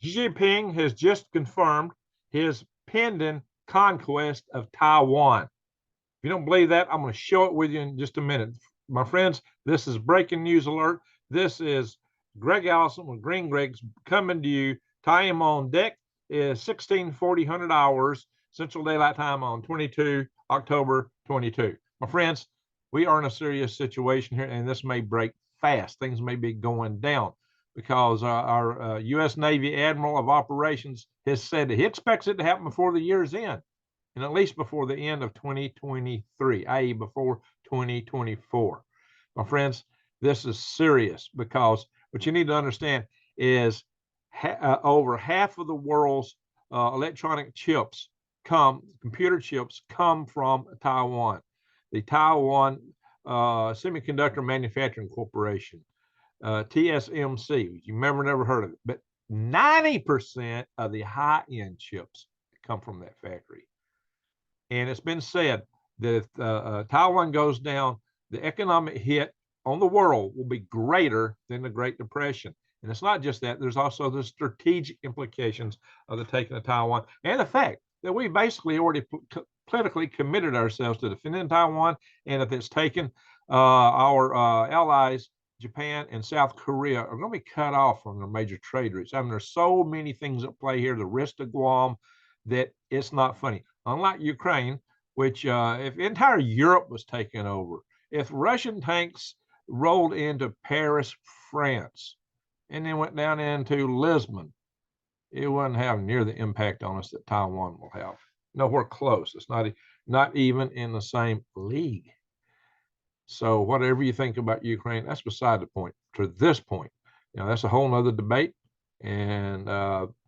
Xi Jinping has just confirmed his pending conquest of Taiwan. If you don't believe that, I'm going to show it with you in just a minute. My friends, this is breaking news alert. This is Greg Allison with Green Greg's coming to you. Time on deck is 16:40 hours Central Daylight Time on 22 October 22. My friends, we are in a serious situation here, and this may break fast. Things may be going down because our U.S. Navy Admiral of Operations has said that he expects it to happen before the year's end, and at least before the end of 2023, i.e. before 2024. My friends, this is serious because what you need to understand is over half of the world's electronic chips computer chips come from Taiwan. The Taiwan Semiconductor Manufacturing Corporation, TSMC, you never heard of it, but 90% of the high-end chips come from that factory. And it's been said that if Taiwan goes down, the economic hit on the world will be greater than the Great Depression. And it's not just that, there's also the strategic implications of the taking of Taiwan and the fact that we basically already politically committed ourselves to defending Taiwan. And if it's taken, our allies, Japan and South Korea, are going to be cut off from their major trade routes. I mean, there's so many things at play here, the risk to Guam, that it's not funny. Unlike Ukraine, which if entire Europe was taken over, if Russian tanks rolled into Paris, France, and then went down into Lisbon, it wouldn't have near the impact on us that Taiwan will have. Nowhere close. It's not even in the same league. So whatever you think about Ukraine, that's beside the point. To this point, that's a whole nother debate. And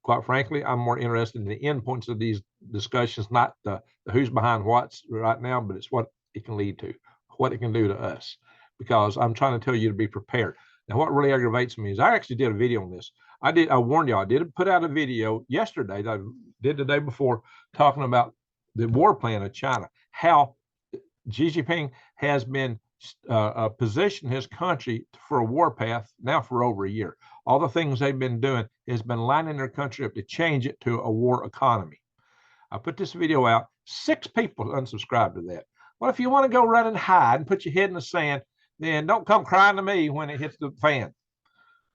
quite frankly, I'm more interested in the end points of these discussions, not the who's behind what's right now, but it's what it can lead to, what it can do to us. Because I'm trying to tell you to be prepared. Now, what really aggravates me is I actually did a video on this. I warned y'all, I did put out a video yesterday that I did the day before talking about the war plan of China, how Xi Jinping has been positioned his country for a war path now for over a year. All the things they've been doing has been lining their country up to change it to a war economy. I put this video out. 6 people unsubscribed to that. Well, if you want to go run and hide and put your head in the sand, then don't come crying to me when it hits the fan.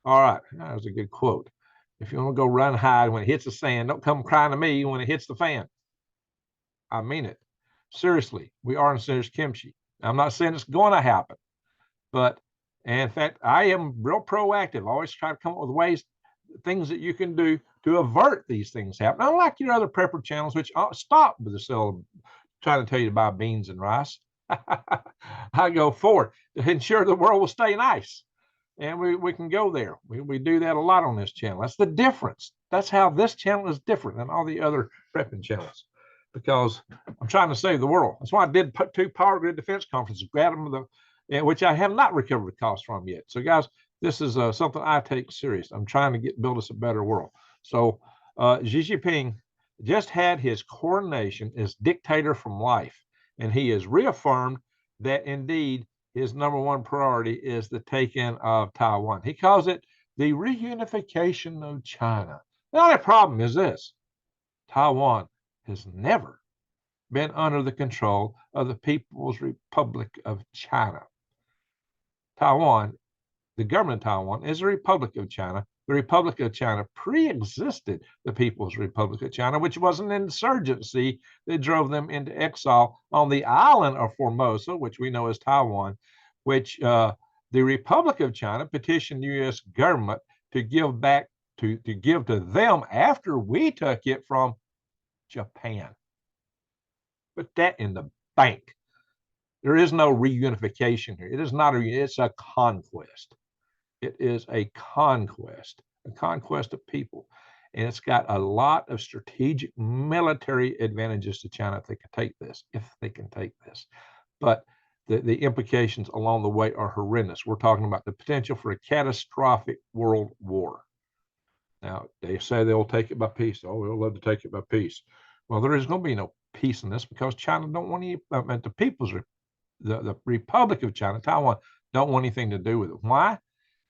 All right, that was a good quote. If you want to go run and hide when it hits the sand, don't come crying to me when it hits the fan. I mean it. Seriously, we are in serious kimchi. I'm not saying it's going to happen, but in fact, I am real proactive. I always try to come up with ways, things that you can do to avert these things happening. Unlike your other prepper channels, which stop with the sale, trying to tell you to buy beans and rice. I go forward to ensure the world will stay nice. And we can go there. We do that a lot on this channel. That's the difference. That's how this channel is different than all the other prepping channels, because I'm trying to save the world. That's why I did put 2 power grid defense conferences, grab them, which I have not recovered the cost from yet. So guys, this is something I take serious. I'm trying to build us a better world. So Xi Jinping just had his coronation as dictator from life, and he has reaffirmed that indeed his #1 priority is the taking of Taiwan. He calls it the reunification of China. The only problem is this: Taiwan has never been under the control of the People's Republic of China. Taiwan, the government of Taiwan, is a Republic of China. The Republic of China pre-existed the People's Republic of China, which was an insurgency that drove them into exile on the island of Formosa, which we know as Taiwan, which the Republic of China petitioned the U.S. government to give back to give to them after we took it from Japan. Put that in the bank. There is no reunification here. It is not it's a conquest. It is a conquest of people. And it's got a lot of strategic military advantages to China if they can take this. But the implications along the way are horrendous. We're talking about the potential for a catastrophic world war. Now, they say they'll take it by peace. Oh, we'll love to take it by peace. Well, there is going to be no peace in this because China don't want any, the Republic of China, Taiwan, don't want anything to do with it. Why?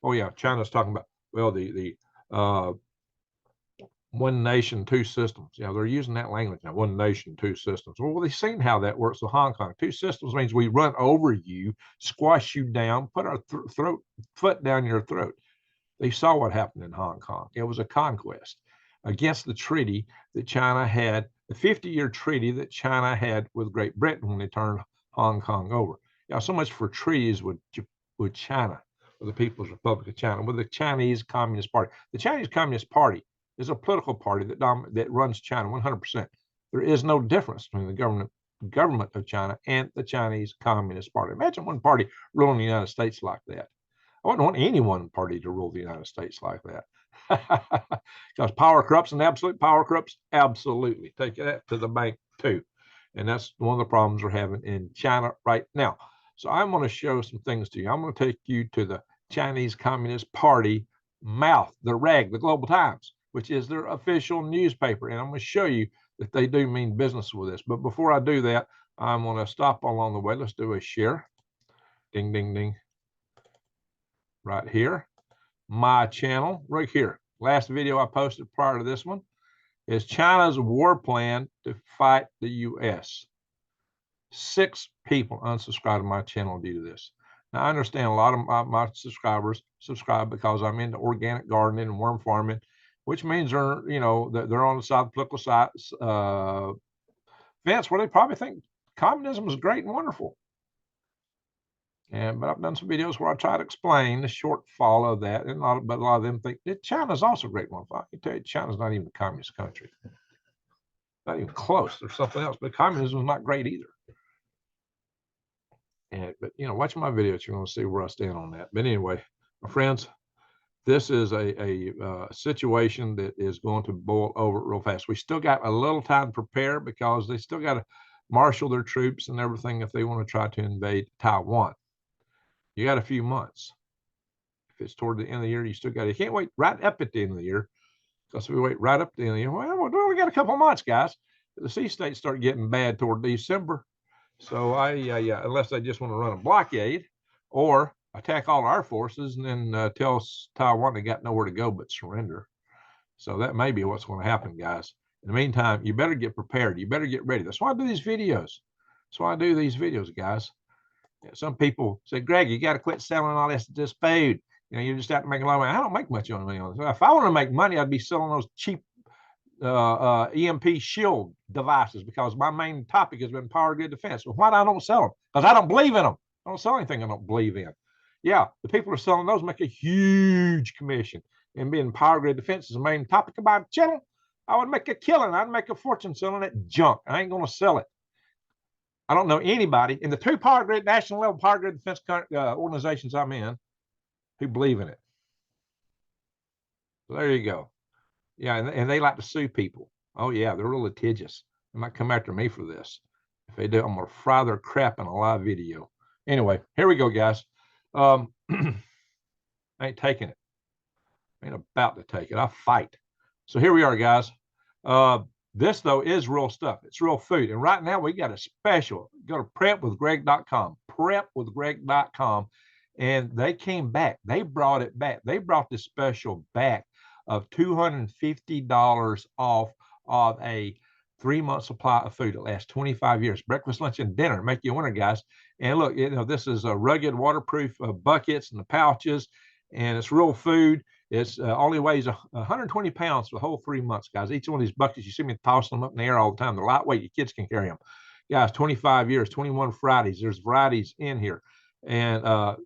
Oh, yeah, China's talking about, well, the one nation, two systems. Yeah, they're using that language now. One nation, two systems. Well, they've seen how that works with Hong Kong. Two systems means we run over you, squash you down, put our foot down your throat. They saw what happened in Hong Kong. It was a conquest against the treaty that China had, the 50-year treaty that China had with Great Britain when they turned Hong Kong over. Yeah, so much for treaties with China, with the People's Republic of China, with the Chinese Communist Party. The Chinese Communist Party is a political party that runs China 100%. There is no difference between the government of China and the Chinese Communist Party. Imagine one party ruling the United States like that. I wouldn't want any one party to rule the United States like that. Because power corrupts, and absolute power corrupts, absolutely. Take that to the bank too. And that's one of the problems we're having in China right now. So I'm going to show some things to you. I'm going to take you to the Chinese Communist Party mouth, the rag, the Global Times, which is their official newspaper. And I'm going to show you that they do mean business with this. But before I do that, I'm going to stop along the way. Let's do a share. Ding, ding, ding. Right here. My channel, right here. Last video I posted prior to this one is China's war plan to fight the U.S. 6 people unsubscribed to my channel due to this. Now, I understand a lot of my subscribers subscribe because I'm into organic gardening and worm farming, which means they're on the side, political side fence where they probably think communism is great and wonderful. But I've done some videos where I try to explain the shortfall of that, and a lot of them think that China's also great. Well, I can tell you, China's not even a communist country, not even close. There's something else, but communism is not great either. But watch my videos, you're going to see where I stand on that. But anyway, my friends, this is a situation that is going to boil over real fast. We still got a little time to prepare because they still got to marshal their troops and everything if they want to try to invade Taiwan. You got a few months. If it's toward the end of the year, you still got. You can't wait right up at the end of the year, because if we wait right up to the end of the year, well, we got a couple of months, guys. The sea states start getting bad toward December. So unless they just want to run a blockade or attack all our forces and then tell Taiwan they got nowhere to go but surrender. So that may be what's going to happen, guys. In the meantime, you better get prepared. You better get ready. That's why I do these videos. That's why I do these videos, guys. Some people say, Greg, you got to quit selling all this food. You just have to make a lot of money. I don't make much money on this. If I want to make money, I'd be selling those cheap EMP shield devices, because my main topic has been power grid defense. Well, why don't sell them? Because I don't believe in them. I don't sell anything I don't believe in. Yeah, the people who are selling those make a huge commission. And being power grid defense is the main topic of my channel, I would make a killing. I'd make a fortune selling that junk. I ain't going to sell it. I don't know anybody in the 2 power grid, national level power grid defense organizations I'm in who believe in it. So there you go. Yeah, and they like to sue people. Oh, yeah, they're real litigious. They might come after me for this. If they do, I'm going to fry their crap in a live video. Anyway, here we go, guys. I ain't taking it. I ain't about to take it. I fight. So here we are, guys. This, though, is real stuff. It's real food. And right now, we got a special. Go to prepwithgreg.com, prepwithgreg.com. And they came back. They brought it back. They brought this special back of $250 off of a 3-month supply of food that lasts 25 years. Breakfast, lunch, and dinner. Make you a winner, guys. And look, this is a rugged, waterproof buckets and the pouches. And it's real food. It's only weighs 120 pounds for the whole 3 months, guys. Each one of these buckets, you see me tossing them up in the air all the time. They're lightweight. Your kids can carry them. Guys, 25 years, 21 Fridays. There's varieties in here. And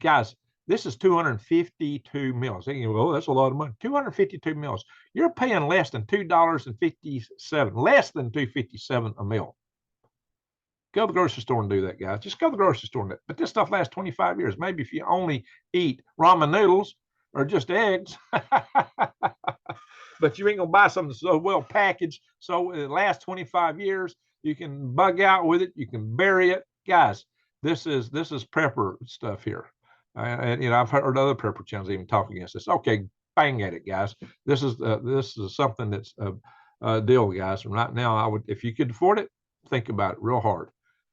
guys, this is 252 meals. They can go, oh, that's a lot of money. 252 meals. You're paying less than $2.57, less than $2.57 a meal. Go to the grocery store and do that, guys. Just go to the grocery store and do it. But this stuff lasts 25 years. Maybe if you only eat ramen noodles or just eggs, but you ain't gonna buy something so well packaged so it lasts 25 years. You can bug out with it. You can bury it, guys. This is prepper stuff here. And I've heard other prepper channels even talk against this. Okay, bang at it, guys. This is something that's a deal, guys. And right now, I would, if you could afford it, think about it real hard.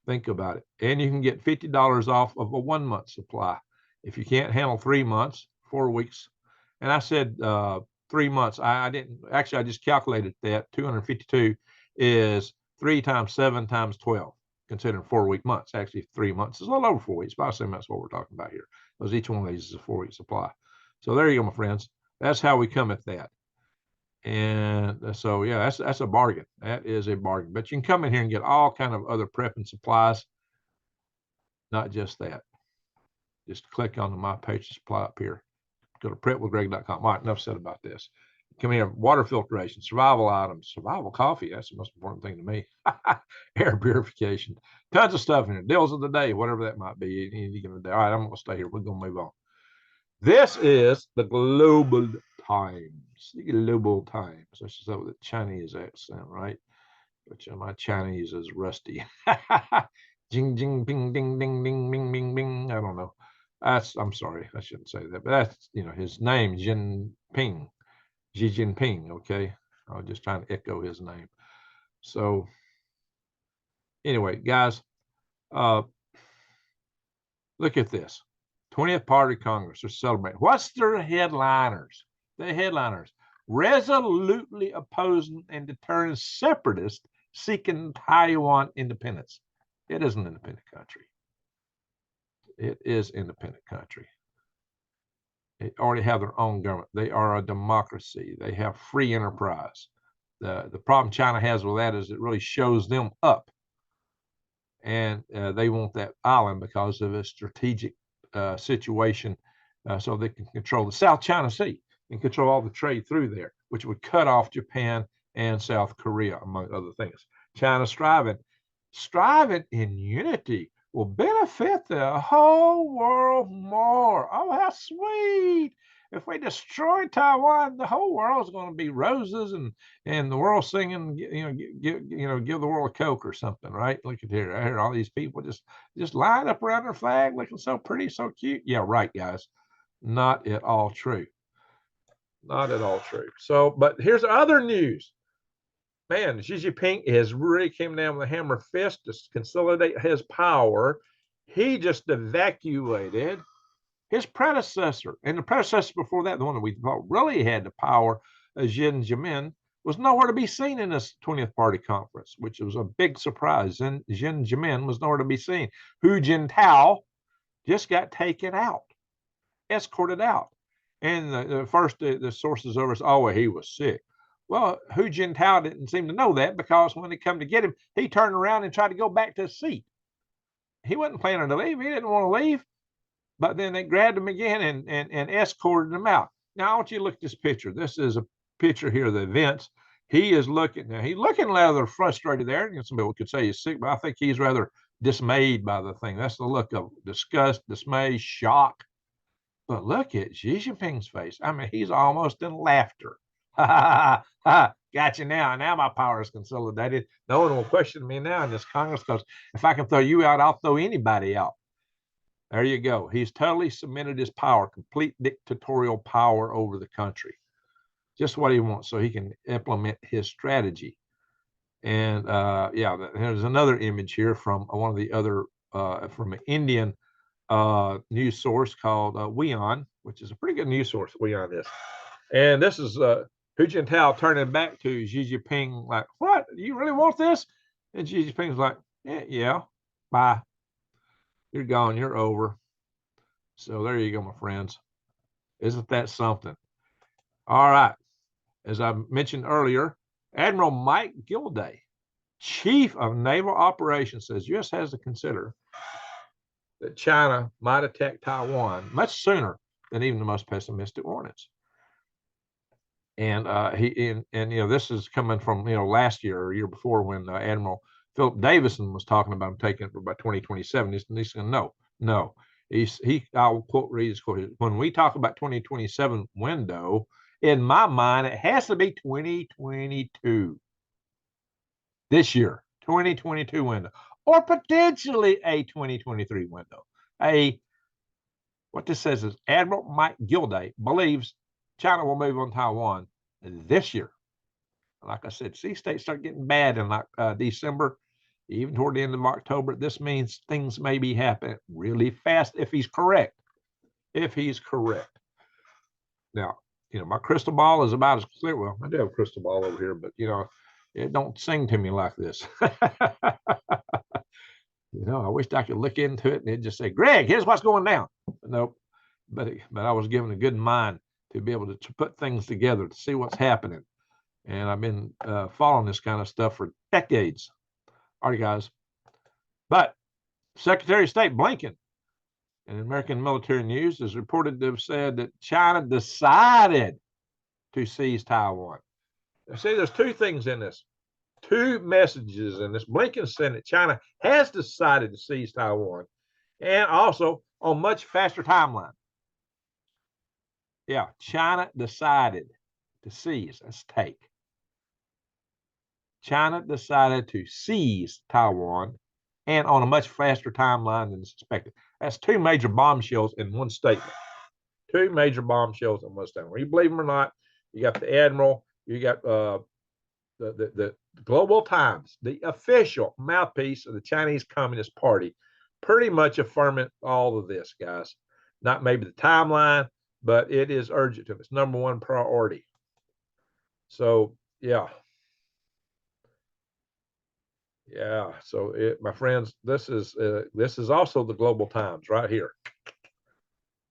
Think about it. And you can get $50 off of a 1-month supply. If you can't handle 3 months, 4 weeks. And I said 3 months. I didn't actually. I just calculated that 252 is 3 times 7 times 12, considering 4-week months. Actually, 3 months is a little over 4 weeks, but I assume that's what we're talking about here, because each one of these is a 4-week supply. So there you go, my friends. That's how we come at that. And so, yeah, that's a bargain. That is a bargain. But you can come in here and get all kind of other prep and supplies, not just that. Just click on the My Page Supply up here. Go to prepwithgreg.com. All right, enough said about this. Come here, water filtration, survival items, survival coffee. That's the most important thing to me. Air purification, tons of stuff in here. Deals of the day, whatever that might be. Any given day. All right, I'm going to stay here. We're going to move on. This is the Global Times. The Global Times. That's just with the Chinese accent, right? Which my Chinese is rusty. Jing, jing, ping, ding, ding, ding, bing, bing, bing. I don't know. I'm sorry, I shouldn't say that, but that's, his name, Jinping, Xi Jinping. Okay, I was just trying to echo his name. So anyway, guys, look at this. 20th Party Congress are celebrating. What's their headliners? The headliners resolutely opposing and deterring separatists seeking Taiwan independence. It is an independent country. It is independent country. They already have their own government. They are a democracy. They have free enterprise. The problem China has with that is it really shows them up. And they want that island because of a strategic situation, so they can control the South China Sea and control all the trade through there, which would cut off Japan and South Korea, among other things. China striving in unity will benefit the whole world more. Oh, how sweet! If we destroy Taiwan, the whole world is going to be roses and the world singing, give the world a Coke or something, right? Look at here. I hear all these people just line up around their flag, looking so pretty, so cute. Yeah, right, guys. Not at all true. Not at all true. So, but here's other news. Man, Xi Jinping has really came down with a hammer fist to consolidate his power. He just evacuated his predecessor, and the predecessor before that, the one that we thought really had the power, Xi Jinping, was nowhere to be seen in this 20th Party Conference, which was a big surprise. And Xi Jinping was nowhere to be seen. Hu Jintao just got taken out, escorted out. And the sources over us, oh, he was sick. Well, Hu Jintao didn't seem to know that, because when they come to get him, he turned around and tried to go back to his seat. He wasn't planning to leave. He didn't want to leave. But then they grabbed him again and escorted him out. Now, I want you to look at this picture. This is a picture here of the events. He's looking rather frustrated there. Some people could say he's sick, but I think he's rather dismayed by the thing. That's the look of disgust, dismay, shock. But look at Xi Jinping's face. I mean, he's almost in laughter. Ha ha ha! Got you now. Now my power is consolidated. No one will question me now in this Congress, because if I can throw you out, I'll throw anybody out. There you go. He's totally cemented his power, complete dictatorial power over the country. Just what he wants, so he can implement his strategy. And yeah, there's another image here from one of the other, from an Indian news source called WWIII, which is a pretty good news source. WWIII is. And this is Hu Jintao turning back to Xi Jinping, like, what? You really want this? And Xi Jinping's like, yeah, bye. You're gone. You're over. So there you go, my friends. Isn't that something? All right. As I mentioned earlier, Admiral Mike Gilday, Chief of Naval Operations, says U.S. has to consider that China might attack Taiwan much sooner than even the most pessimistic warnings. And this is coming from last year or year before, when Admiral Philip Davison was talking about taking it by 2027. He's going, no. I'll read his quote. When we talk about 2027 window, in my mind, it has to be 2022. This year, 2022 window, or potentially a 2023 window. What this says is Admiral Mike Gilday believes China will move on Taiwan this year. Like I said, sea states start getting bad in December, even toward the end of October. This means things may be happening really fast if he's correct. Now, my crystal ball is about as clear. Well, I do have a crystal ball over here, but it don't sing to me like this. I wished I could look into it and it'd just say, Greg, here's what's going down. Nope. But I was given a good mind to be able to put things together to see what's happening. And I've been following this kind of stuff for decades. All right, guys. But Secretary of State Blinken in American military news is reported to have said that China decided to seize Taiwan. Now, see, there's two things in this, two messages in this. Blinken said that China has decided to seize Taiwan, and also on much faster timeline. Yeah, China decided to seize. Let's take. China decided to seize Taiwan and on a much faster timeline than suspected. That's two major bombshells in one statement. Two major bombshells in one statement. Whether you believe them or not, you got the Admiral, you got the Global Times, the official mouthpiece of the Chinese Communist Party, pretty much affirming all of this, guys. Not maybe the timeline, but it is urgent to them. It's number one priority. So, yeah. Yeah. So, my friends, this is also the Global Times right here.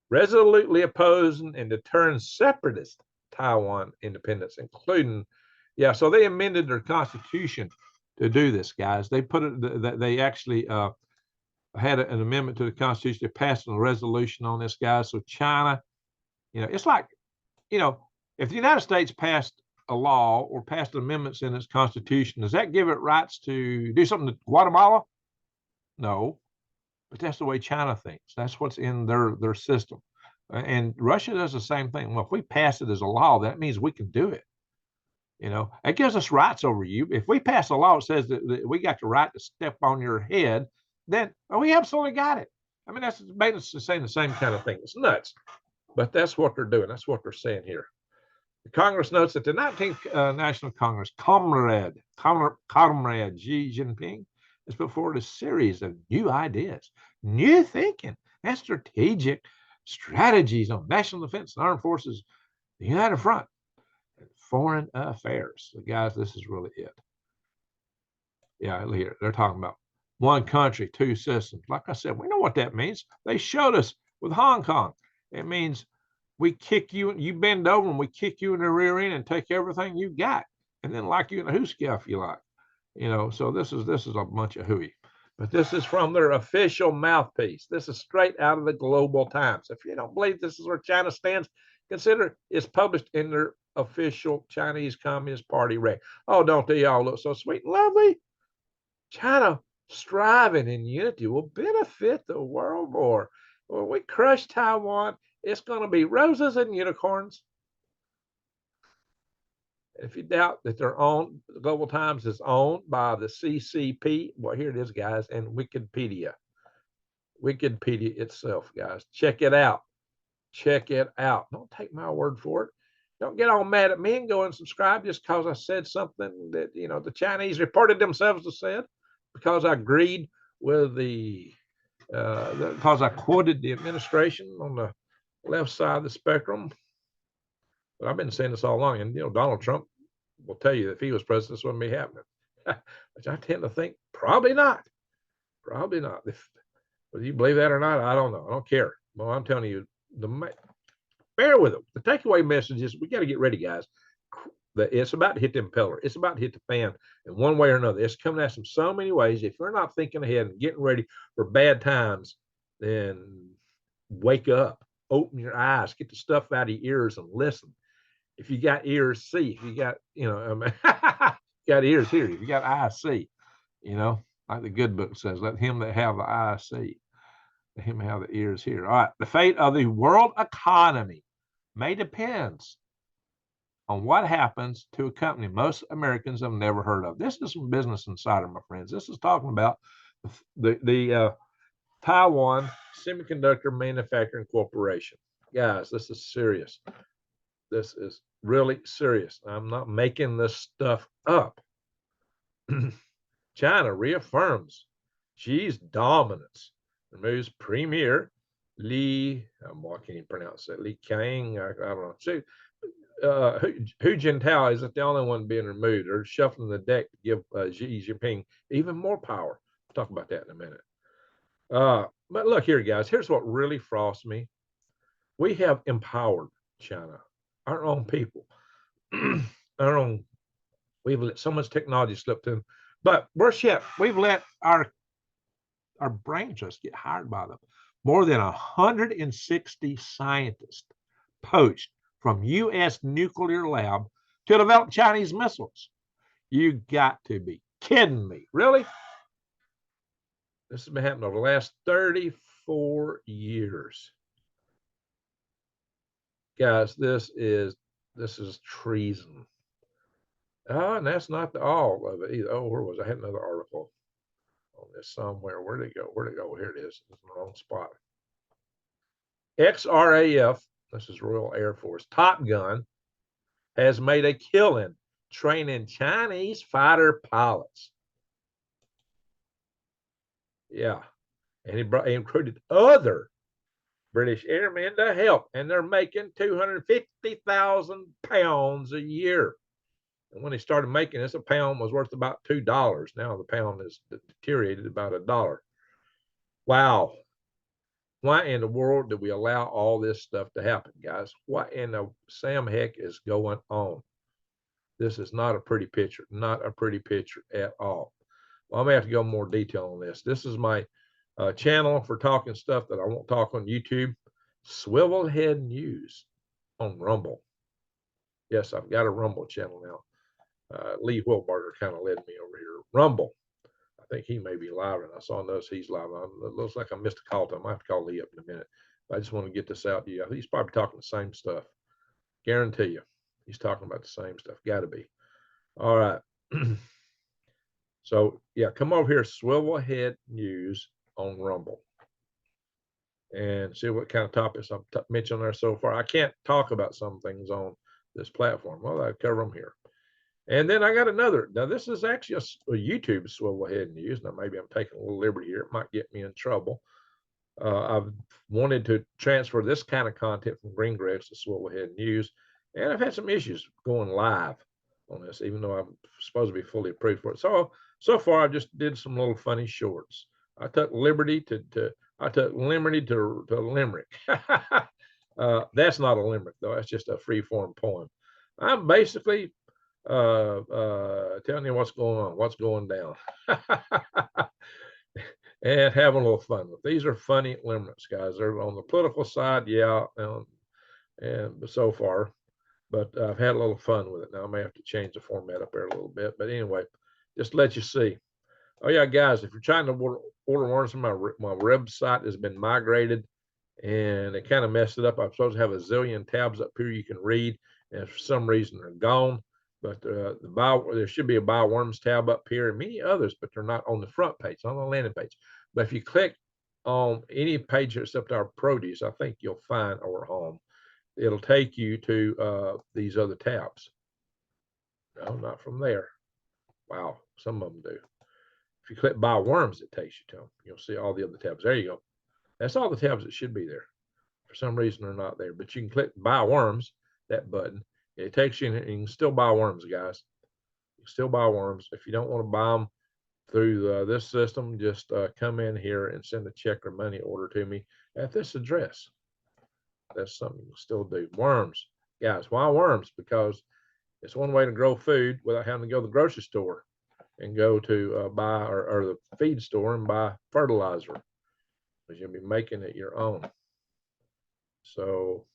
Resolutely opposing and deterring separatist Taiwan independence, including, so they amended their constitution to do this, guys. They put it, they actually had an amendment to the Constitution. They passed a resolution on this, guys. So China, it's like, if the United States passed a law or passed amendments in its Constitution, does that give it rights to do something to Guatemala? No, but that's the way China thinks. That's what's in their system. And Russia does the same thing. Well, if we pass it as a law, that means we can do it. It gives us rights over you. If we pass a law that says that we got the right to step on your head, then we absolutely got it. I mean, that's basically saying the same kind of thing. It's nuts, but that's what they're doing. That's what they're saying here. The Congress notes that the 19th National Congress, Comrade Xi Jinping, has put forward a series of new ideas, new thinking, and strategic strategies on national defense and armed forces, the United Front, and foreign affairs. So, guys, this is really it. Yeah, here they're talking about one country, two systems. Like I said, we know what that means. They showed us with Hong Kong. It means we kick you, you bend over and we kick you in the rear end and take everything you got, and then lock you in a hoosegow if you like. So this is a bunch of hooey. But this is from their official mouthpiece. This is straight out of the Global Times. If you don't believe this is where China stands, consider it's published in their official Chinese Communist Party rec. Oh, don't they all look so sweet and lovely? China striving in unity will benefit the world more. When we crush Taiwan, it's going to be roses and unicorns. If you doubt that they're owned, the Global Times is owned by the CCP. Well, here it is, guys, and Wikipedia. Wikipedia itself, guys. Check it out. Check it out. Don't take my word for it. Don't get all mad at me and go and subscribe just because I said something that, the Chinese reported themselves to said, because I agreed with because I quoted the administration on the left side of the spectrum. But I've been saying this all along, and Donald Trump will tell you that if he was president, this wouldn't be happening. Which I tend to think probably not. Probably not. Whether you believe that or not, I don't know. I don't care. Well, I'm telling you, bear with it. The takeaway message is we got to get ready, guys. It's about to hit the impeller. It's about to hit the fan in one way or another. It's coming at them so many ways. If you're not thinking ahead and getting ready for bad times, then wake up, open your eyes, get the stuff out of your ears and listen. If you got ears, see. If you got, got ears, hear. If you got eyes, see. Like the good book says, let him that have the eyes see. Let him have the ears hear. All right. The fate of the world economy may depend on what happens to a company most Americans have never heard of. This is some Business Insider, my friends. This is talking about the Taiwan Semiconductor Manufacturing Corporation. Guys, this is serious. This is really serious. I'm not making this stuff up. China reaffirms Xi's dominance, removes Premier Li, what can you pronounce that? Li Kang, I don't know. So Hu Jintao isn't the only one being removed. They're shuffling the deck to give Xi Jinping even more power. We'll talk about that in a minute. But look here, guys. Here's what really frosts me. We have empowered China, our own people, our own. We've let so much technology slip through, but worse yet, we've let our brain trust get hired by them. More than 160 scientists poached from U.S. nuclear lab to develop Chinese missiles. You got to be kidding me. Really? This has been happening over the last 34 years. Guys, this is treason. Oh, and that's not all of it either. Oh, where was I? had another article on this somewhere. Where'd it go? Where'd it go? Here it is. It's in the wrong spot. XRAF, this is Royal Air Force, Top Gun, has made a killing training Chinese fighter pilots. Yeah. And he recruited other British airmen to help, and they're making 250,000 pounds a year. And when they started making this, a pound was worth about $2. Now the pound is deteriorated about $1. Wow. Why in the world did we allow all this stuff to happen, guys? What in the Sam heck is going on? This is not a pretty picture, not a pretty picture at all. Well, I'm going to have to go more detail on this. This is my channel for talking stuff that I won't talk on YouTube. Swivelhead News on Rumble. Yes, I've got a Rumble channel now. Lee Wilbarger kind of led me over here. Rumble. I think he may be live, and I saw notice he's live. It looks like I missed a call to him. I have to call Lee up in a minute. But I just want to get this out to you. He's probably talking the same stuff. Guarantee you. He's talking about the same stuff. Got to be. All right. So, yeah, come over here, Swivelhead News on Rumble, and see what kind of topics I've mentioned there so far. I can't talk about some things on this platform. Well, I cover them here. And then I got another. Now, this is actually a YouTube Swivelhead News. Now, maybe I'm taking a little liberty here. It might get me in trouble. I've wanted to transfer this kind of content from Greengrass to Swivelhead News, and I've had some issues going live on this, even though I'm supposed to be fully approved for it. So far, I just did some little funny shorts. I took liberty to limerick. That's not a limerick, though. That's just a free-form poem. I'm basically telling you what's going on, what's going down, and having a little fun with. These are funny limericks, guys. They're on the political side, yeah, and so far, but I've had a little fun with it. Now I may have to change the format up there a little bit, but anyway, just to let you see. Oh yeah, guys, if you're trying to order worms, my website has been migrated, and it kind of messed it up. I'm supposed to have a zillion tabs up here you can read, and for some reason they're gone. But there should be a buy worms tab up here and many others, but they're not on the front page, on the landing page. But if you click on any page except our produce, I think you'll find our home. It'll take you to these other tabs. No, not from there. Wow, some of them do. If you click buy worms, it takes you to them. You'll see all the other tabs. There you go. That's all the tabs that should be there. For some reason, they're not there. But you can click buy worms, that button. It takes you, and you can still buy worms, guys. You can still buy worms. If you don't want to buy them through this system, just come in here and send a check or money order to me at this address. That's something you can still do. Worms, guys. Why worms? Because it's one way to grow food without having to go to the grocery store and go to buy or the feed store and buy fertilizer, because you'll be making it your own. So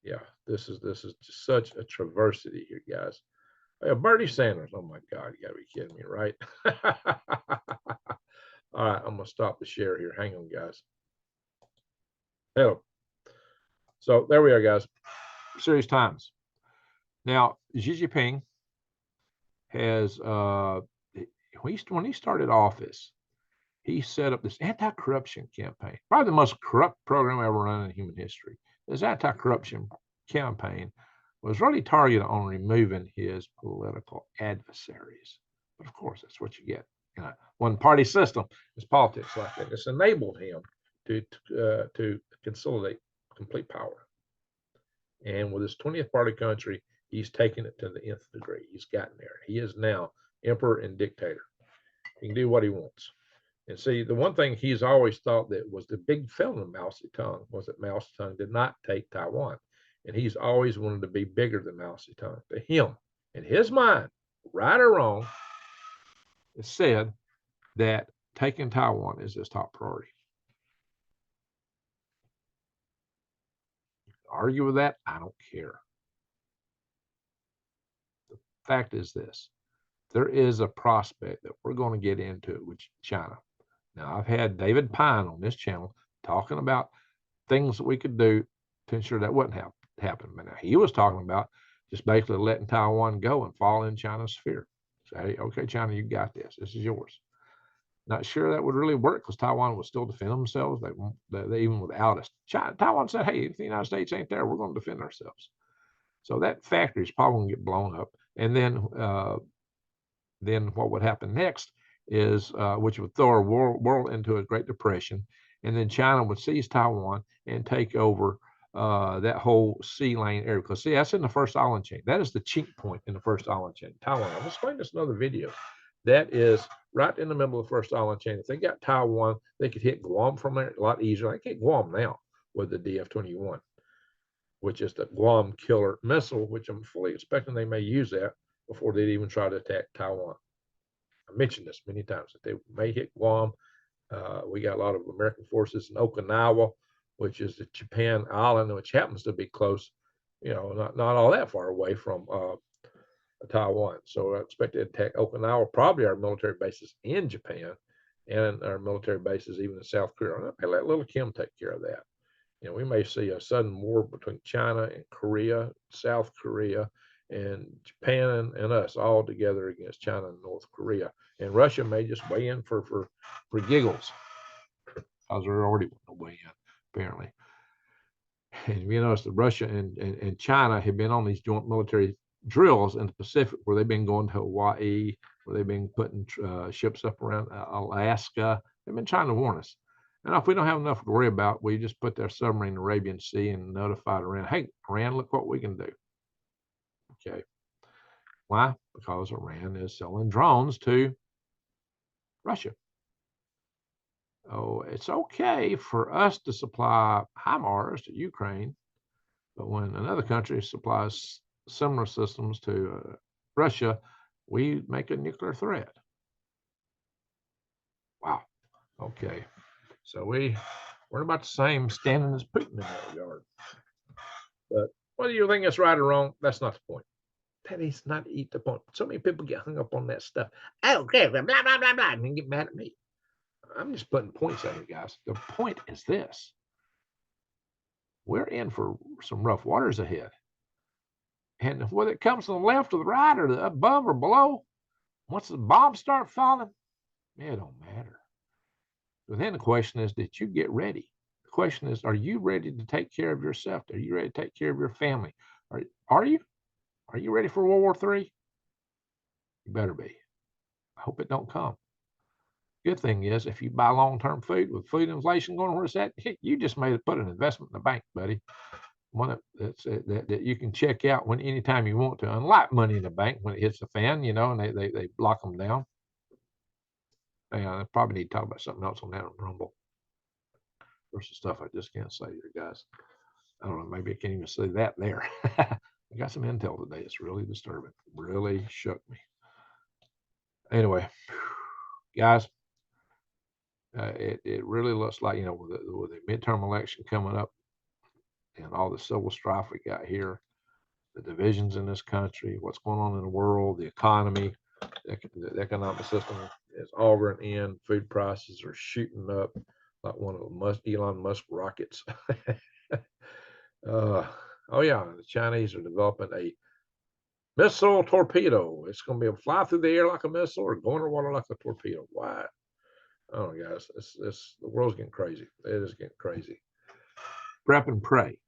yeah, this is just such a traversity here, guys. Bernie Sanders. Oh my God, you gotta be kidding me, right? All right, I'm gonna stop the share here. Hang on, guys. Hello. So there we are, guys. Serious times. Now, Xi Jinping has when he started office, he set up this anti-corruption campaign, probably the most corrupt program ever run in human history. This anti-corruption campaign was really targeted on removing his political adversaries. But of course, that's what you get. You know, one-party system is politics like that. It's enabled him to consolidate complete power. And with his 20th party country, he's taken it to the nth degree. He's gotten there. He is now emperor and dictator. He can do what he wants. And see, the one thing he's always thought that was the big failure of Mao Zedong was that Mao Zedong did not take Taiwan. And he's always wanted to be bigger than Mao Zedong. To him, in his mind, right or wrong, it's said that taking Taiwan is his top priority. Argue with that? I don't care. The fact is this. There is a prospect that we're going to get into it with China. Now, I've had David Pyne on this channel talking about things that we could do to ensure that wouldn't happen. But now he was talking about just basically letting Taiwan go and fall in China's sphere. Say, hey, okay, China, you got this. This is yours. Not sure that would really work because Taiwan would still defend themselves. They even without us. Taiwan said, hey, if the United States ain't there, we're going to defend ourselves. So that factory is probably going to get blown up. And then what would happen next is, which would throw our world into a Great Depression. And then China would seize Taiwan and take over that whole sea lane area. Because see, that's in the first island chain. That is the chink point in the first island chain. Taiwan. I'll explain this in another video. That is right in the middle of the first island chain. If they got Taiwan, they could hit Guam from there a lot easier. They can hit Guam now with the DF-21, which is the Guam killer missile, which I'm fully expecting they may use that before they'd even try to attack Taiwan. I mentioned this many times that they may hit Guam. We got a lot of American forces in Okinawa, which is the Japan island, which happens to be close, not all that far away from Taiwan. So I expect to attack Okinawa, probably our military bases in Japan and our military bases even in South Korea. I let little Kim take care of that. We may see a sudden war between China and Korea, South Korea, and Japan and us all together against China and North Korea. And Russia may just weigh in for giggles, because they're already wanting to weigh in, apparently. And you notice that Russia and China have been on these joint military drills in the Pacific, where they've been going to Hawaii, where they've been putting ships up around Alaska. They've been trying to warn us. And if we don't have enough to worry about, we just put their submarine in the Arabian Sea and notified Iran, hey, Iran, look what we can do. Okay. Why? Because Iran is selling drones to Russia. Oh, it's okay for us to supply HIMARS to Ukraine, but when another country supplies similar systems to Russia, we make a nuclear threat. Wow. Okay. So we're about the same standing as Putin in that regard. But whether you think it's right or wrong, that's not the point. That is not the point. So many people get hung up on that stuff. Oh, okay, blah, blah, blah, blah, and then get mad at me. I'm just putting points out here, guys. The point is this. We're in for some rough waters ahead. And whether it comes to the left or the right or the above or below, once the bombs start falling, it don't matter. But then the question is, did you get ready? The question is, are you ready to take care of yourself? Are you ready to take care of your family? Are you? Are you ready for World War III? You better be. I hope it don't come. Good thing is, if you buy long-term food with food inflation going where it's at, you just put an investment in the bank, buddy. One that you can check out anytime you want to. Unlike money in the bank, when it hits the fan, and they lock them down. I probably need to talk about something else on that Rumble. There's some stuff I just can't say here, guys. I don't know. Maybe I can't even say that there. I got some intel today. It's really disturbing. Really shook me. Anyway, guys, it really looks like, with the midterm election coming up and all the civil strife we got here, the divisions in this country, what's going on in the world, the economy, the economic system is auguring in. Food prices are shooting up like one of Elon Musk rockets. Oh yeah, the Chinese are developing a missile torpedo. It's going to be able to fly through the air like a missile or go underwater like a torpedo. Why? Oh, guys, the world's getting crazy. It is getting crazy. Prep and pray.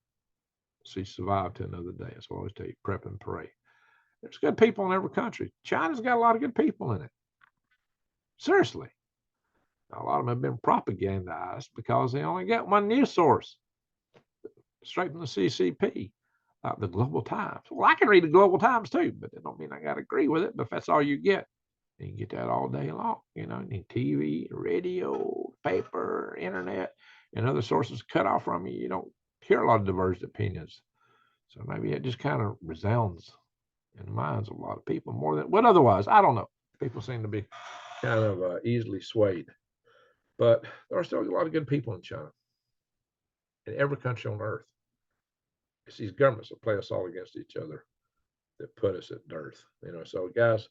So you survive to another day. That's what I always tell you. Prep and pray. There's good people in every country. China's got a lot of good people in it. Seriously. Now, a lot of them have been propagandized because they only got one news source, straight from the CCP. the Global Times. Well, I can read the Global Times too, but that don't mean I got to agree with it. But if that's all you get, you can get that all day long. You know, you need TV, radio, paper, internet, and other sources cut off from you. You don't hear a lot of divergent opinions. So maybe it just kind of resounds in the minds of a lot of people more than what otherwise. I don't know. People seem to be kind of easily swayed. But there are still a lot of good people in China, in every country on earth. It's these governments that play us all against each other that put us at dearth. You know, so guys,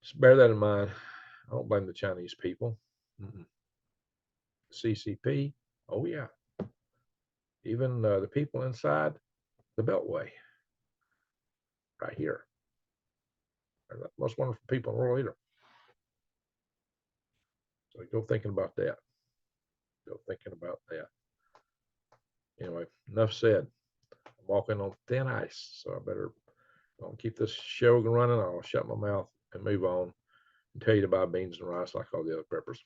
just bear that in mind. I don't blame the Chinese people. CCP, oh yeah. Even the people inside the Beltway, right here. They're the most wonderful people in the world either. So go thinking about that. Go thinking about that. Anyway, enough said. I'm walking on thin ice, so I better keep this show running. I'll shut my mouth and move on and tell you to buy beans and rice like all the other peppers.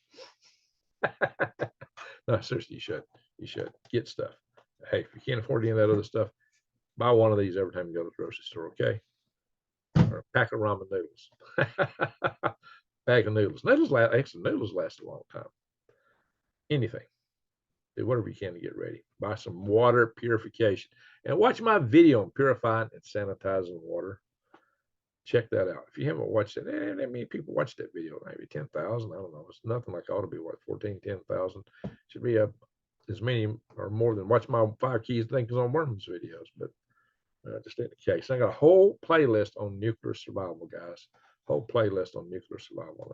No, seriously, you should. You should get stuff. Hey, if you can't afford any of that other stuff, buy one of these every time you go to the grocery store, okay? Or a pack of ramen noodles. Bag of noodles. Noodles last a long time. Anything. Do whatever you can to get ready. Buy some water purification. And watch my video on purifying and sanitizing water. Check that out. If you haven't watched it, I mean, people watch that video, maybe 10,000. I don't know. It's nothing like it ought to be, what, 14, 10,000. Should be as many or more than watch my 5 keys thinkers on worms videos, but just in the case. I got a whole playlist on nuclear survival, guys. Whole playlist on nuclear survival.